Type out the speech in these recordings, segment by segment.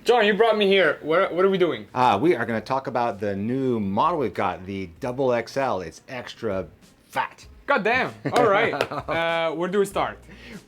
John, you brought me here. What are we doing? We are going to talk about the new model we've got, the XXL. It's extra fat. God damn. All right. Where do we start?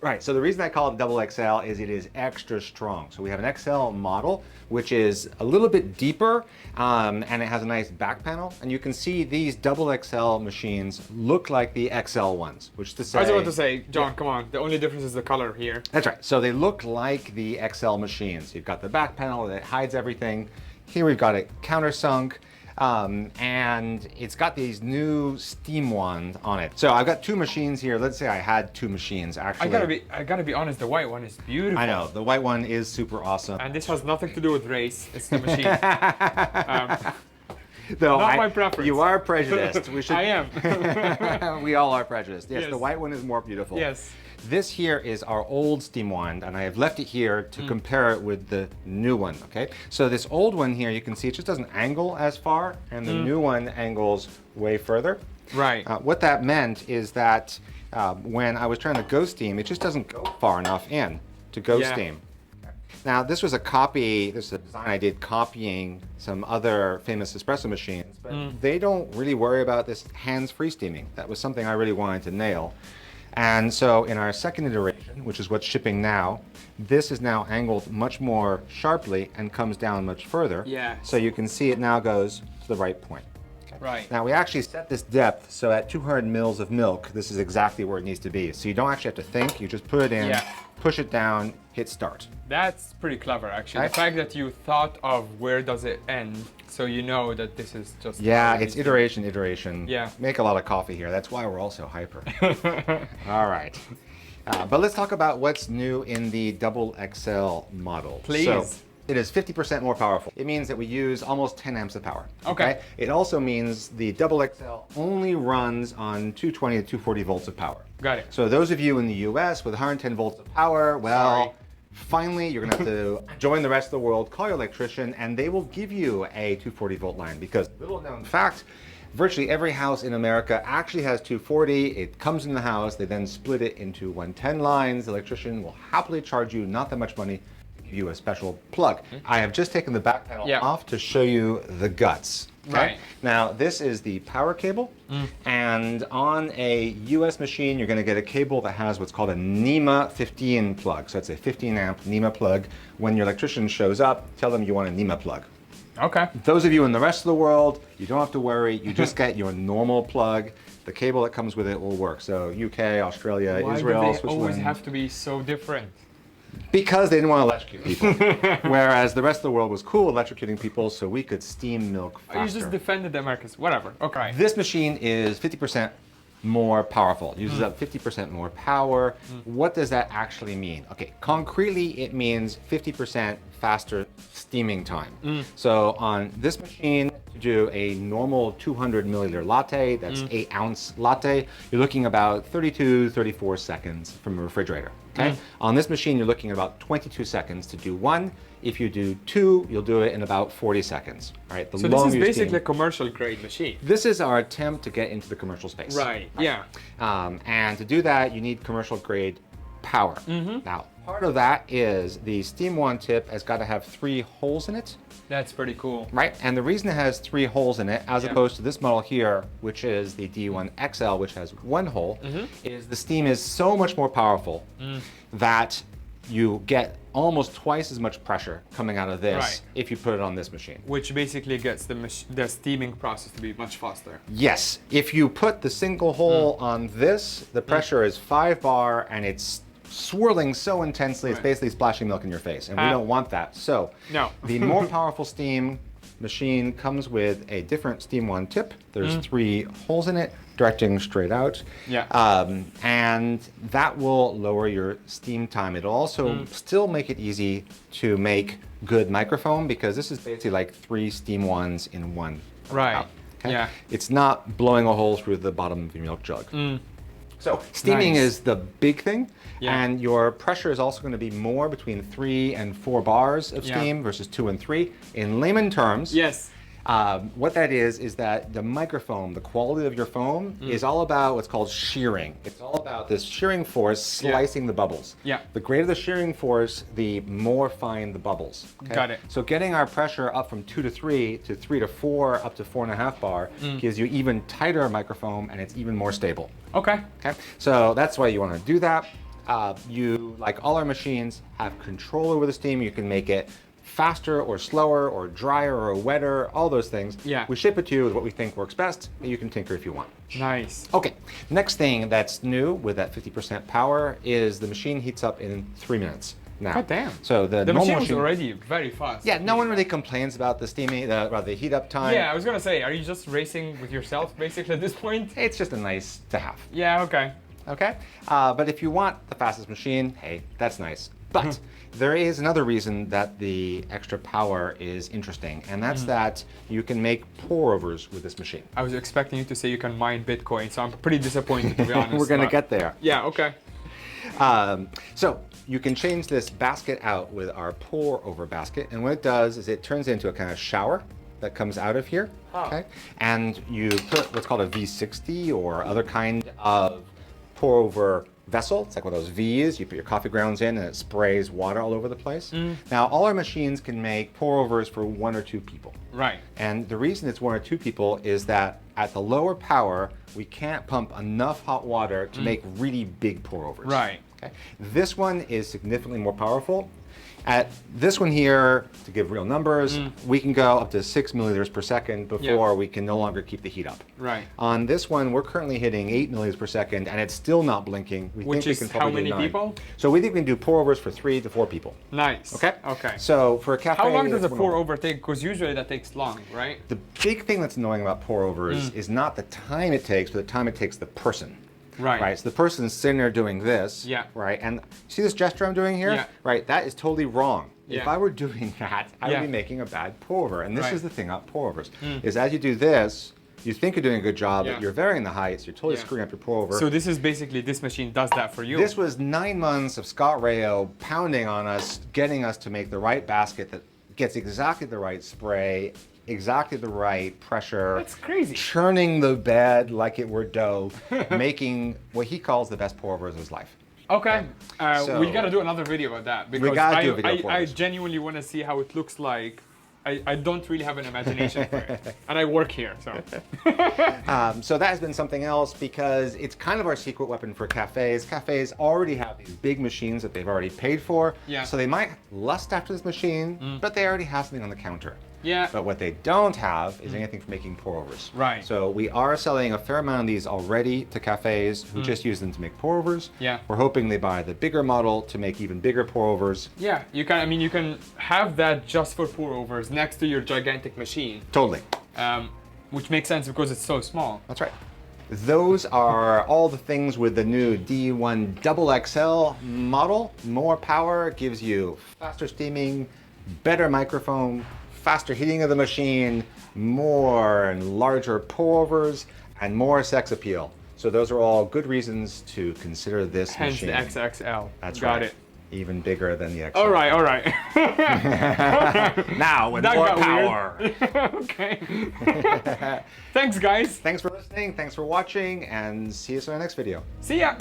Right, so the reason I call it XXL is it is extra strong. So we have an XL model, which is a little bit deeper, and it has a nice back panel. And you can see these XXL machines look like the XL ones, which to say... I was about to say, John, come on. The only difference is the color here. That's right. So they look like the XL machines. You've got the back panel that hides everything. Here we've got it countersunk. And it's got these new steam wands on it. So I've got two machines here. Let's say I had two machines actually. I gotta be honest, the white one is beautiful. I know, the white one is super awesome. And this has nothing to do with race, it's the machine. Though not my preference. You are prejudiced. We should... I am. We all are prejudiced. Yes, Yes, the white one is more beautiful. Yes. This here is our old steam wand, and I have left it here to compare it with the new one, okay? So this old one here, you can see it just doesn't angle as far, and the new one angles way further. Right. What that meant is that when I was trying to go steam, it just doesn't go far enough in to go steam. Now, this was a copy, this is a design I did copying some other famous espresso machines, but they don't really worry about this hands-free steaming. That was something I really wanted to nail. And so in our second iteration, which is what's shipping now, this is now angled much more sharply and comes down much further. Yeah. So you can see it now goes to the right point. Okay. Right. Now we actually set this depth, so at 200 mils of milk, this is exactly where it needs to be. So you don't actually have to think, you just put it in, push it down, hit start. That's pretty clever, actually. Right? The fact that you thought of where does it end, so you know that this is just... Yeah, it's iteration. Yeah. Make a lot of coffee here. That's why we're all so hyper. All right. But let's talk about what's new in the XXL model. Please. So, it is 50% more powerful. It means that we use almost 10 amps of power. Okay. It also means the XXL only runs on 220 to 240 volts of power. Got it. So those of you in the US with 110 volts of power, well, Sorry. finally you're gonna have to join the rest of the world, call your electrician, and they will give you a 240 volt line, because little known fact, virtually every house in America actually has 240. It comes in the house, they then split it into 110 lines. The electrician will happily charge you not that much money, give you a special plug. I have just taken the back panel off to show you the guts. Okay? Right. Now this is the power cable, and on a US machine you're going to get a cable that has what's called a NEMA 15 plug. So it's a 15 amp NEMA plug. When your electrician shows up, tell them you want a NEMA plug. Okay. Those of you in the rest of the world, you don't have to worry. You just get your normal plug. The cable that comes with it will work. So UK, Australia, Israel, Why do they Switzerland. always have to be so different? Because they didn't want to electrocute people. Whereas the rest of the world was cool electrocuting people, so we could steam milk faster. You just defended the Americans. Whatever. Okay. This machine is 50% more powerful. It uses up 50% more power. What does that actually mean? Okay, concretely it means 50% faster steaming time. So on this machine, to do a normal 200 milliliter latte, that's 8 ounce latte, you're looking about 32, 34 seconds from a refrigerator. Okay? On this machine, you're looking at about 22 seconds to do one. If you do two, you'll do it in about 40 seconds. All right, So this is basically a commercial grade machine. This is our attempt to get into the commercial space. Right, yeah. And to do that, you need commercial grade power. Now, part of that is the steam wand tip has got to have 3 holes in it. That's pretty cool. Right, and the reason it has 3 holes in it, as opposed to this model here, which is the DE1XXL, which has 1 hole, is the steam is so much more powerful that you get almost twice as much pressure coming out of this if you put it on this machine. Which basically gets the steaming process to be much faster. Yes, if you put the single hole on this, the pressure is 5 bar and it's swirling so intensely, it's basically splashing milk in your face, and we don't want that. So the more powerful steam machine comes with a different steam wand tip. There's 3 holes in it, directing straight out. And that will lower your steam time. It'll also still make it easy to make good microfoam, because this is basically like 3 steam wands in one. Right. Okay? Yeah. It's not blowing a hole through the bottom of your milk jug. So steaming is the big thing, and your pressure is also going to be more between 3 and 4 bars of steam versus 2 and 3. In layman terms, What that is that the microfoam, the quality of your foam, is all about what's called shearing. It's all about this shearing force slicing the bubbles. Yeah. The greater the shearing force, the more fine the bubbles. Okay? Got it. So getting our pressure up from 2 to 3 to 3 to 4 up to 4.5 bar gives you even tighter microfoam, and it's even more stable. Okay. Okay. So that's why you want to do that. You, like all our machines, have control over the steam. You can make it faster or slower or drier or wetter, all those things. Yeah. We ship it to you with what we think works best, and you can tinker if you want. Nice. Okay, next thing that's new with that 50% power is the machine heats up in 3 minutes now. God damn. So the machine normal was already very fast. Yeah, no one really complains about the steaming, the heat up time. Yeah, I was gonna say, are you just racing with yourself basically at this point? It's just a nice to have. Yeah, okay. Okay, but if you want the fastest machine, hey, that's nice. But there is another reason that the extra power is interesting, and that's that you can make pour-overs with this machine. I was expecting you to say you can mine Bitcoin, so I'm pretty disappointed, to be honest. We're gonna get there. Yeah, okay. So you can change this basket out with our pour-over basket, and what it does is it turns into a kind of shower that comes out of here. Okay, and you put what's called a V60 or other kind of pour-over vessel. It's like one of those V's. You put your coffee grounds in and it sprays water all over the place. Now, all our machines can make pour-overs for 1 or 2 people. Right. And the reason it's 1 or 2 people is that at the lower power, we can't pump enough hot water to make really big pour-overs. Right. Okay. This one is significantly more powerful. At this one here, to give real numbers, we can go up to 6 milliliters per second before we can no longer keep the heat up. Right. On this one, we're currently hitting 8 milliliters per second, and it's still not blinking. We Which think is we can how probably many do 9. people? So we think we can do pour-overs for 3 to 4 people. Nice. Okay? Okay. So for a cafe, How long does a it's pour-over take? Because usually that takes long, right? The big thing that's annoying about pour-overs is not the time it takes, but the time it takes the person. Right. Right. So the person's sitting there doing this. Yeah. Right. And see this gesture I'm doing here? Yeah. Right. That is totally wrong. Yeah. If I were doing that, I would be making a bad pour-over. And this Right. is the thing about pour-overs, is as you do this, you think you're doing a good job, Yeah. but you're varying the heights, you're totally Yeah. screwing up your pour-over. So this is basically, this machine does that for you? This was 9 months of Scott Rayo pounding on us, getting us to make the right basket that gets exactly the right spray, exactly the right pressure. That's crazy. Churning the bed like it were dough, making what he calls the best pour-overs of his life. Okay, So- we gotta do another video about that because gotta do a video for I this. genuinely want to see how it looks like. I don't really have an imagination for it, and I work here, so. So that has been something else because it's kind of our secret weapon for cafes. Cafes already have these big machines that they've already paid for, Yeah. so they might lust after this machine, but they already have something on the counter. Yeah. But what they don't have is anything for making pour-overs. Right. So we are selling a fair amount of these already to cafes who just use them to make pour-overs. Yeah. We're hoping they buy the bigger model to make even bigger pour-overs. Yeah, you can. I mean, you can have that just for pour-overs next to your gigantic machine, Totally. which makes sense because it's so small. That's right. Those are all the things with the new DE1XXL model. More power gives you faster steaming, better microphone, faster heating of the machine, more and larger pour-overs, and more sex appeal. So those are all good reasons to consider this Hence machine. the XXL. That's Got right. it. Even bigger than the XL. All right, all right. Now with That more got power. weird. Okay. Thanks, guys. Thanks for listening. Thanks for watching, and see you in our next video. See ya.